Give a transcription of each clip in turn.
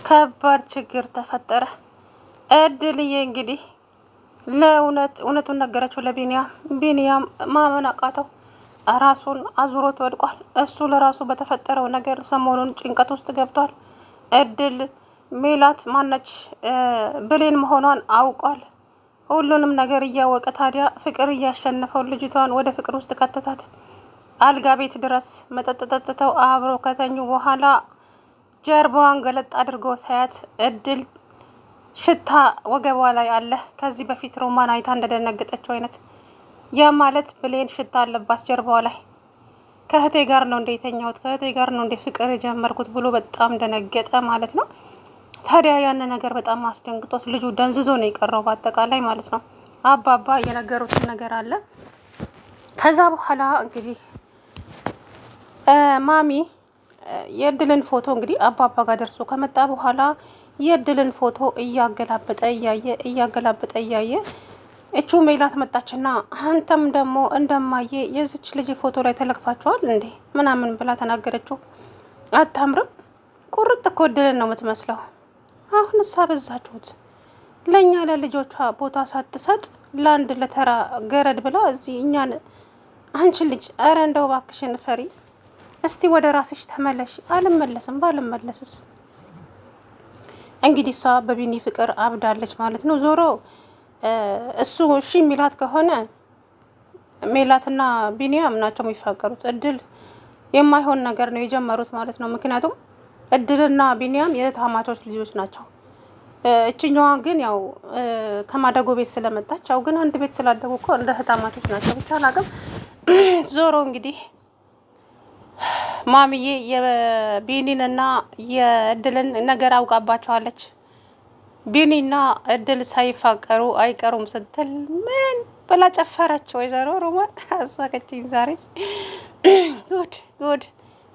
ከባድ ችግር ተፈጠረ። እድልዬ እንግዲህ እውነቱን ነገረችው ለቢኒያም። ቢኒያም ማመን አቃተው። ራሱን አዙሮት ወድቋል። እሱ ለራሱ በተፈጠረው ነገር ሰሞኑን ጭንቀት ውስጥ ገብቷል። እድል ሜላት ማነች ብሌን መሆኗን አውቋል። ሁሉንም ነገር እያወቀ ታዲያ ፍቅር እያሸነፈው ልጅቷን ወደ ፍቅር ውስጥ ከተታት። አልጋ ቤት ድረስ መጠጥ ጠጥተው አብሮ ከተኙ በኋላ ጀርባዋን ገለጥ አድርጎ ሳያት እድል ሽታ ወገቧ ላይ አለ። ከዚህ በፊት ሮማን አይታ እንደደነገጠችው አይነት ያ ማለት ብሌን ሽታ አለባት ጀርባዋ ላይ። ከእህቴ ጋር ነው እንደ የተኛሁት ከእህቴ ጋር ነው እንደ ፍቅር የጀመርኩት ብሎ በጣም ደነገጠ ማለት ነው። ታዲያ ያን ነገር በጣም አስደንግጦት ልጁ ደንዝዞ ነው የቀረው በአጠቃላይ ማለት ነው። አባባ የነገሩትን ነገር አለ። ከዛ በኋላ እንግዲህ ማሚ የእድልን ፎቶ እንግዲህ አባባ ጋር ደርሶ ከመጣ በኋላ የእድልን ፎቶ እያገላበጠ እያየ እቹ ሜላት መጣችና አንተም ደግሞ እንደማየ የዚች ልጅ ፎቶ ላይ ተለክፋችኋል እንዴ ምናምን ብላ ተናገረችው። አታምርም? ቁርጥ እኮ እድልን ነው የምትመስለው። አሁንስ አበዛችሁት። ለእኛ ለልጆቿ ቦታ ሳትሰጥ ለአንድ ለተራ ገረድ ብላ እዚህ እኛን። አንቺ ልጅ አረ እንደው እባክሽን ፈሪ፣ እስቲ ወደ ራስሽ ተመለሽ። አልመለስም። ባልመለስስ እንግዲህ እሷ በቢኒ ፍቅር አብዳለች ማለት ነው። ዞሮ እሱ እሺ ሚላት ከሆነ ሜላትና ቢኒያም ናቸው የሚፋቀሩት። እድል የማይሆን ነገር ነው የጀመሩት ማለት ነው። ምክንያቱም እድልና ቢኒያም የታማቾች ልጆች ናቸው። እችኛዋ ግን ያው ከማደጎ ቤት ስለመጣች ያው ግን አንድ ቤት ስላደጉ እኮ እንደ ህታማቾች ናቸው። ብቻ አላውቅም። ዞሮ እንግዲህ ማሚዬ የቢኒንና የእድልን ነገር አውቃባቸዋለች። ቢኒና እድል ሳይፋቀሩ አይቀሩም ስትል ምን ብላ ጨፈረች። ወይዘሮ ሮማን አሳቀችኝ ዛሬስ። ጉድ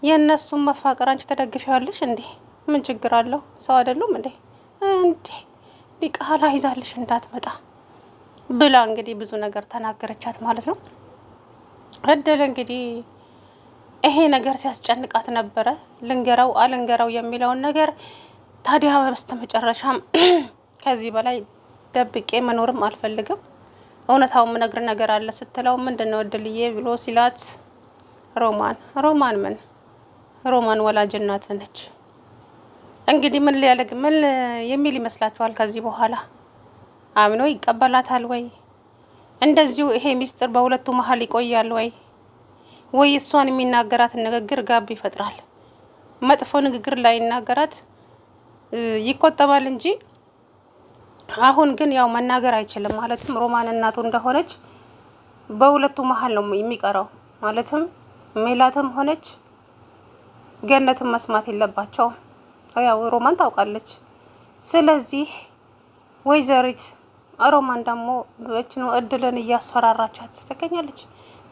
የእነሱን መፋቀር አንቺ ተደግፊዋለሽ እንዴ? ምን ችግር አለው? ሰው አይደሉም እንዴ? እንዴ ሊቃላ ይዛልሽ እንዳትመጣ ብላ እንግዲህ ብዙ ነገር ተናገረቻት ማለት ነው። እድል እንግዲህ ይሄ ነገር ሲያስጨንቃት ነበረ። ልንገረው አልንገረው የሚለውን ነገር ታዲያ በስተመጨረሻም ከዚህ በላይ ደብቄ መኖርም አልፈልግም፣ እውነታው ምነግር ነገር አለ ስትለው ምንድነው እድልዬ ብሎ ሲላት ሮማን ምን ሮማን ወላጅ እናት ነች። እንግዲህ ምን የሚል ይመስላችኋል? ከዚህ በኋላ አምኖ ይቀበላታል ወይ? እንደዚሁ ይሄ ሚስጥር በሁለቱ መሀል ይቆያል ወይ እሷን የሚናገራትን ንግግር ጋብ ይፈጥራል። መጥፎ ንግግር ላይ ይናገራት ይቆጠባል እንጂ አሁን ግን ያው መናገር አይችልም። ማለትም ሮማን እናቱ እንደሆነች በሁለቱ መሀል ነው የሚቀረው። ማለትም ሜላትም ሆነች ገነትም መስማት የለባቸውም። ያው ሮማን ታውቃለች። ስለዚህ ወይዘሪት ሮማን ደግሞ በእችኑ እድልን እያስፈራራቻት ትገኛለች።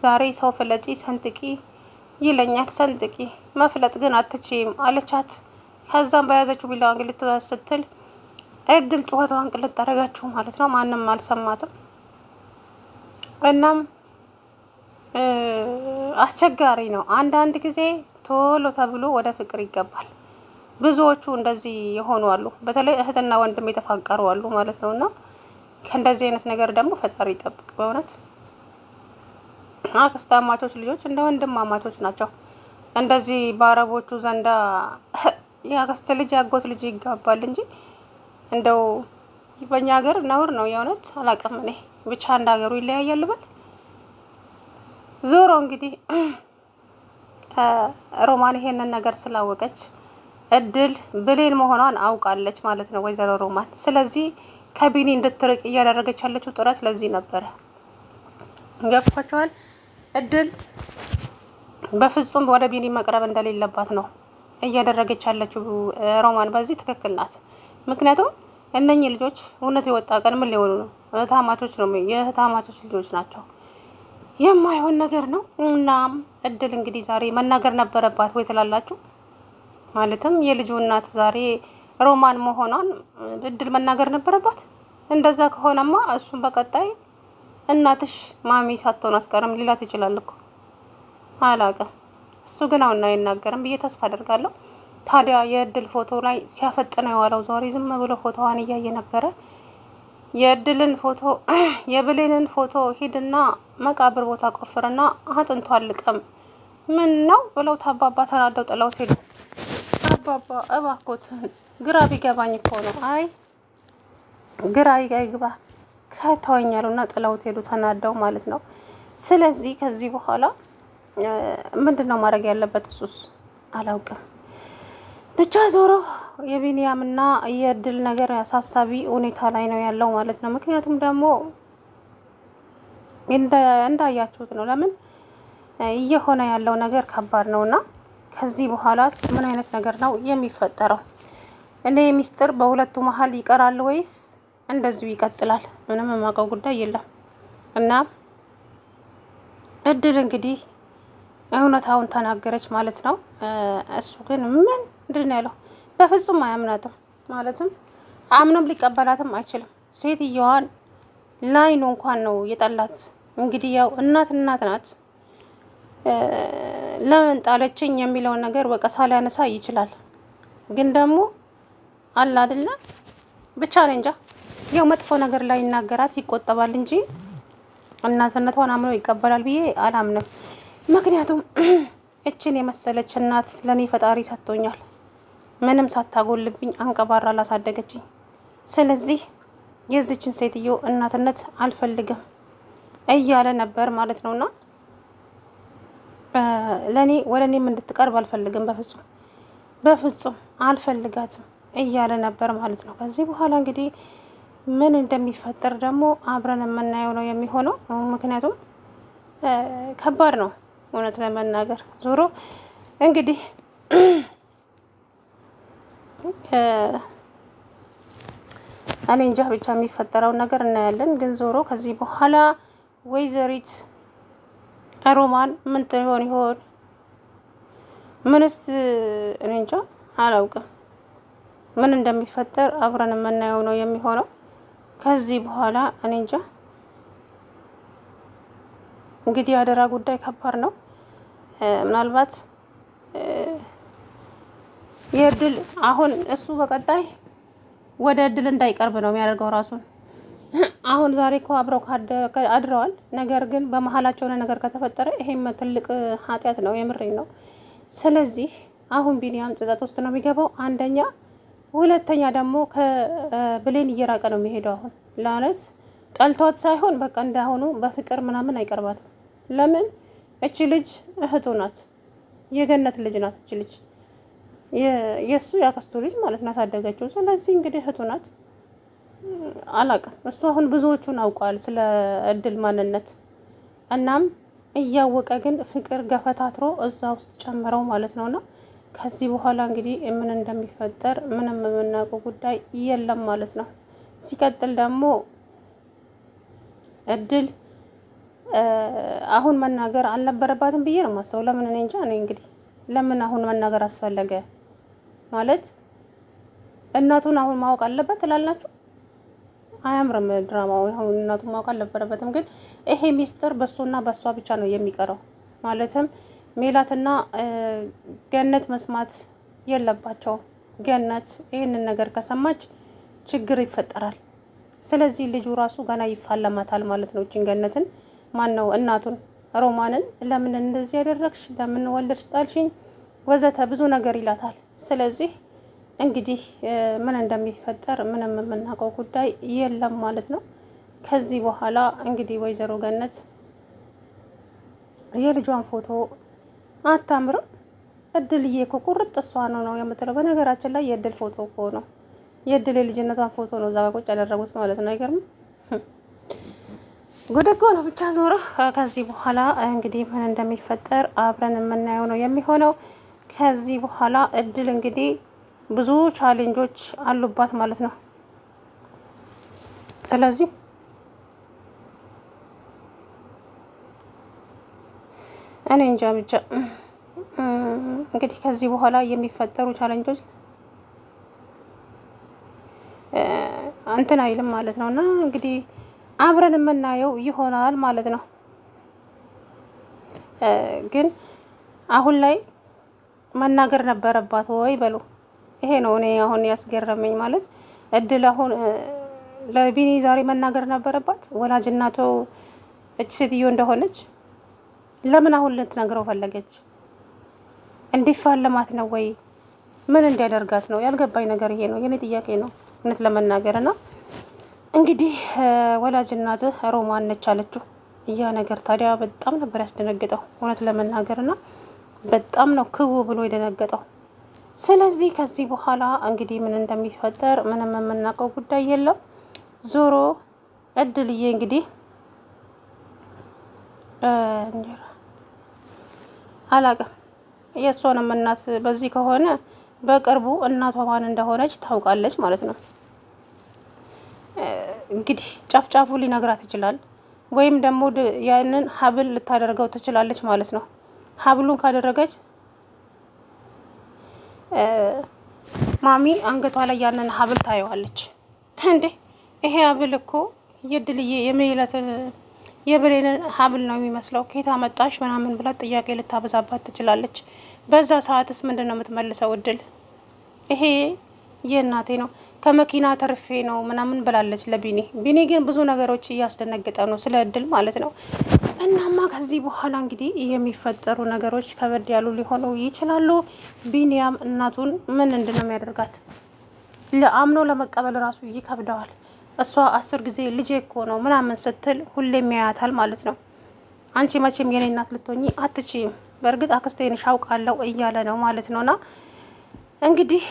ዛሬ ሰው ፍለጪ ሰንጥቂ ይለኛል፣ ሰንጥቂ መፍለጥ ግን አትችይም አለቻት። ከዛም በያዘችው ቢላዋ እንግልት ስትል እድል ጩኸቷን ቅልጥ አደረጋችሁ ማለት ነው። ማንም አልሰማትም። እናም አስቸጋሪ ነው። አንዳንድ ጊዜ ቶሎ ተብሎ ወደ ፍቅር ይገባል። ብዙዎቹ እንደዚህ የሆኑ አሉ። በተለይ እህትና ወንድም የተፋቀሩ አሉ ማለት ነውና ከእንደዚህ አይነት ነገር ደግሞ ፈጣሪ ይጠብቅ። በእውነት አክስት አማቾች ልጆች እንደ ወንድም አማቾች ናቸው። እንደዚህ በአረቦቹ ዘንዳ የአክስት ልጅ ያጎት ልጅ ይጋባል እንጂ እንደው በእኛ ሀገር ነውር ነው። የእውነት አላውቅም እኔ ብቻ አንድ ሀገሩ ይለያያል በል። ዞሮ እንግዲህ ሮማን ይሄንን ነገር ስላወቀች እድል ብሌን መሆኗን አውቃለች ማለት ነው ወይዘሮ ሮማን። ስለዚህ ከቢኒ እንድትርቅ እያደረገች ያለችው ጥረት ለዚህ ነበረ። ገብቷቸዋል። እድል በፍጹም ወደ ቢኒ መቅረብ እንደሌለባት ነው እያደረገች ያለችው ሮማን። በዚህ ትክክል ናት። ምክንያቱም እነኚህ ልጆች እውነት የወጣ ቀን ምን ሊሆኑ ነው? እህታማቾች ነው፣ የእህታማቾች ልጆች ናቸው። የማይሆን ነገር ነው። እናም እድል እንግዲህ ዛሬ መናገር ነበረባት ወይ ትላላችሁ? ማለትም የልጁ እናት ዛሬ ሮማን መሆኗን እድል መናገር ነበረባት። እንደዛ ከሆነማ እሱን በቀጣይ እናትሽ ማሚ ሳትሆን አትቀርም ሊላት ይችላል እኮ። አላውቅም። እሱ ግን አሁን አይናገርም ብዬ ተስፋ አደርጋለሁ። ታዲያ የእድል ፎቶ ላይ ሲያፈጥነው የዋለው ዛሬ ዝም ብሎ ፎቶዋን እያየ ነበረ። የእድልን ፎቶ የብሌንን ፎቶ ሂድና መቃብር ቦታ ቆፍርና አጥንቷን ልቀም ምን ነው ብለው አባባ ተናደው ጥለውት ሄዱ። አባባ እባክዎትን ግራ ቢገባኝ እኮ ነው። አይ ግራ ይግባ ከተወኛሉና ጥለውት ሄዱ ተናደው ማለት ነው። ስለዚህ ከዚህ በኋላ ምንድነው ማድረግ ያለበት? እሱስ አላውቅም። ብቻ ዞሮ የቢንያምና የእድል ነገር አሳሳቢ ሁኔታ ላይ ነው ያለው ማለት ነው። ምክንያቱም ደግሞ እንዳያችሁት ነው። ለምን እየሆነ ያለው ነገር ከባድ ነውና ከዚህ በኋላስ ምን አይነት ነገር ነው የሚፈጠረው? እኔ ሚስጥር በሁለቱ መሀል ይቀራል ወይስ እንደዚሁ ይቀጥላል? ምንም የማውቀው ጉዳይ የለም። እና እድል እንግዲህ እውነታውን ተናገረች ማለት ነው። እሱ ግን ምንድን ነው ያለው? በፍጹም አያምናትም። ማለትም አምኖም ሊቀበላትም አይችልም። ሴትየዋን ላይኑ እንኳን ነው የጠላት። እንግዲህ ያው እናት ናት። ለምን ጣለችኝ የሚለውን ነገር ወቀሳ ሊያነሳ ይችላል። ግን ደግሞ አለ አይደለ ብቻ ነው እንጃ። ያው መጥፎ ነገር ላይ ይናገራት ይቆጠባል እንጂ እናትነቷን አምኖ ይቀበላል ብዬ አላምንም። ምክንያቱም እችን የመሰለች እናት ለኔ ፈጣሪ ሰጥቶኛል። ምንም ሳታጎልብኝ አንቀባራ ላሳደገችኝ። ስለዚህ የዚችን ሴትዮ እናትነት አልፈልግም እያለ ነበር ማለት ነውና ለኔ ወደ እኔም እንድትቀርብ አልፈልግም። በፍጹም አልፈልጋትም እያለ ነበር ማለት ነው። ከዚህ በኋላ እንግዲህ ምን እንደሚፈጠር ደግሞ አብረን የምናየው ነው የሚሆነው። ምክንያቱም ከባድ ነው እውነት ለመናገር። ዞሮ እንግዲህ እኔ እንጃ ብቻ የሚፈጠረውን ነገር እናያለን። ግን ዞሮ ከዚህ በኋላ ወይዘሪት ሮማን ምን ትሆን ይሆን? ምንስ እኔ እንጃ አላውቅም። ምን እንደሚፈጠር አብረን የምናየው ነው የሚሆነው። ከዚህ በኋላ እኔ እንጃ እንግዲህ አደራ ጉዳይ ከባድ ነው። ምናልባት የእድል አሁን እሱ በቀጣይ ወደ እድል እንዳይቀርብ ነው የሚያደርገው ራሱን። አሁን ዛሬ እኮ አብረው አድረዋል። ነገር ግን በመሀላቸው ነገር ከተፈጠረ ይሄም ትልቅ ኃጢአት ነው። የምሬን ነው። ስለዚህ አሁን ቢንያም ጸጸት ውስጥ ነው የሚገባው አንደኛ። ሁለተኛ ደግሞ ከብሌን እየራቀ ነው የሚሄደው። አሁን ለአነት ጠልቷት ሳይሆን በቃ እንዳሁኑ በፍቅር ምናምን አይቀርባትም። ለምን እቺ ልጅ እህቱ ናት፣ የገነት ልጅ ናት። እቺ ልጅ የእሱ ያክስቱ ልጅ ማለት ነው ያሳደገችው። ስለዚህ እንግዲህ እህቱ ናት። አላቅም እሱ አሁን ብዙዎቹን አውቀዋል ስለ እድል ማንነት። እናም እያወቀ ግን ፍቅር ገፈታትሮ እዛ ውስጥ ጨምረው ማለት ነውና ከዚህ በኋላ እንግዲህ ምን እንደሚፈጠር ምንም የምናውቀው ጉዳይ የለም ማለት ነው። ሲቀጥል ደግሞ እድል አሁን መናገር አልነበረባትም ብዬ ነው የማስበው። ለምን እኔ እንጃ። እኔ እንግዲህ ለምን አሁን መናገር አስፈለገ ማለት እናቱን አሁን ማወቅ አለበት ትላላችሁ? አያምርም ድራማው። አሁን እናቱን ማወቅ አልነበረበትም። ግን ይሄ ሚስጥር በሱና በሷ ብቻ ነው የሚቀረው። ማለትም ሜላትና ገነት መስማት የለባቸውም። ገነት ይህንን ነገር ከሰማች ችግር ይፈጠራል። ስለዚህ ልጁ ራሱ ገና ይፋለማታል ማለት ነው። እችን ገነትን ማን ነው እናቱን ሮማንን ለምን እንደዚህ ያደረግሽ፣ ለምን ወለድሽ ጣልሽኝ፣ ወዘተ ብዙ ነገር ይላታል። ስለዚህ እንግዲህ ምን እንደሚፈጠር ምንም የምናውቀው ጉዳይ የለም ማለት ነው። ከዚህ በኋላ እንግዲህ ወይዘሮ ገነት የልጇን ፎቶ አታምርም። እድልዬ እኮ ቁርጥ እሷ ነው የምትለው። በነገራችን ላይ የእድል ፎቶ እኮ ነው፣ የእድል የልጅነቷን ፎቶ ነው እዛ ጋር ቁጭ ያደረጉት ማለት ነው። አይገርምም? ጉድ እኮ ነው። ብቻ ዞሮ ከዚህ በኋላ እንግዲህ ምን እንደሚፈጠር አብረን የምናየው ነው የሚሆነው። ከዚህ በኋላ እድል እንግዲህ ብዙ ቻሌንጆች አሉባት ማለት ነው። ስለዚህ እኔ እንጃ ብቻ እንግዲህ ከዚህ በኋላ የሚፈጠሩ ቻሌንጆች እንትን አይልም ማለት ነው እና እንግዲህ አብረን የምናየው ይሆናል ማለት ነው። ግን አሁን ላይ መናገር ነበረባት ወይ በሉ። ይሄ ነው እኔ አሁን ያስገረመኝ። ማለት እድል አሁን ለቢኒ ዛሬ መናገር ነበረባት ወላጅ እናቱ እች ሴትዮ እንደሆነች። ለምን አሁን ልትነግረው ፈለገች? እንዲፋለማት ነው ወይ ምን እንዲያደርጋት ነው? ያልገባኝ ነገር ይሄ ነው፣ የኔ ጥያቄ ነው እውነት ለመናገር እና እንግዲህ ወላጅ እናትህ ሮማን ነች አለችው። ያ ነገር ታዲያ በጣም ነበር ያስደነገጠው እውነት ለመናገር እና በጣም ነው ክው ብሎ የደነገጠው። ስለዚህ ከዚህ በኋላ እንግዲህ ምን እንደሚፈጠር ምንም የምናውቀው ጉዳይ የለም። ዞሮ እድልዬ እንግዲህ አላቅም የእሷንም እናት በዚህ ከሆነ በቅርቡ እናቷ ማን እንደሆነች ታውቃለች ማለት ነው። እንግዲህ ጫፍጫፉ ሊነግራት ይችላል፣ ወይም ደግሞ ያንን ሀብል ልታደርገው ትችላለች ማለት ነው። ሀብሉን ካደረገች ማሚ አንገቷ ላይ ያንን ሀብል ታየዋለች። እንዴ ይሄ ሀብል እኮ የድልዬ የሜለትን የብሌንን ሀብል ነው የሚመስለው፣ ኬታ መጣሽ ምናምን ብላ ጥያቄ ልታበዛባት ትችላለች። በዛ ሰዓትስ ምንድን ነው የምትመልሰው? እድል ይሄ የእናቴ ነው ከመኪና ተርፌ ነው ምናምን ብላለች ለቢኒ። ቢኒ ግን ብዙ ነገሮች እያስደነገጠ ነው ስለ እድል ማለት ነው። እናማ ከዚህ በኋላ እንግዲህ የሚፈጠሩ ነገሮች ከበድ ያሉ ሊሆኑ ይችላሉ። ቢኒያም እናቱን ምን ነው የሚያደርጋት? ለአምኖ ለመቀበል ራሱ ይከብደዋል። እሷ 10 ጊዜ ልጄ እኮ ነው ምናምን ስትል ሁሌም ያያታል ማለት ነው። አንቺ መቼም የኔ እናት ልትሆኚ አትችይም፣ በእርግጥ አክስቴን ሻውቃለሁ እያለ ነው ማለት ነውና እንግዲህ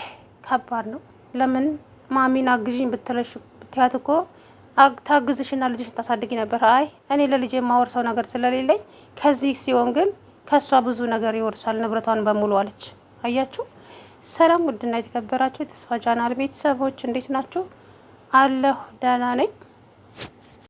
ከባድ ነው። ለምን ማሚን አግዥኝ ብትያት እኮ ታግዝሽና ልጅሽን ታሳድጊ ነበር። አይ እኔ ለልጄ የማወርሰው ነገር ስለሌለኝ ከዚህ ሲሆን ግን ከሷ ብዙ ነገር ይወርሳል ንብረቷን በሙሉ አለች። አያችሁ። ሰላም ውድና የተከበራችሁ የተስፋ ቻናል ቤተሰቦች እንዴት ናችሁ? አለሁ ደህና ነኝ።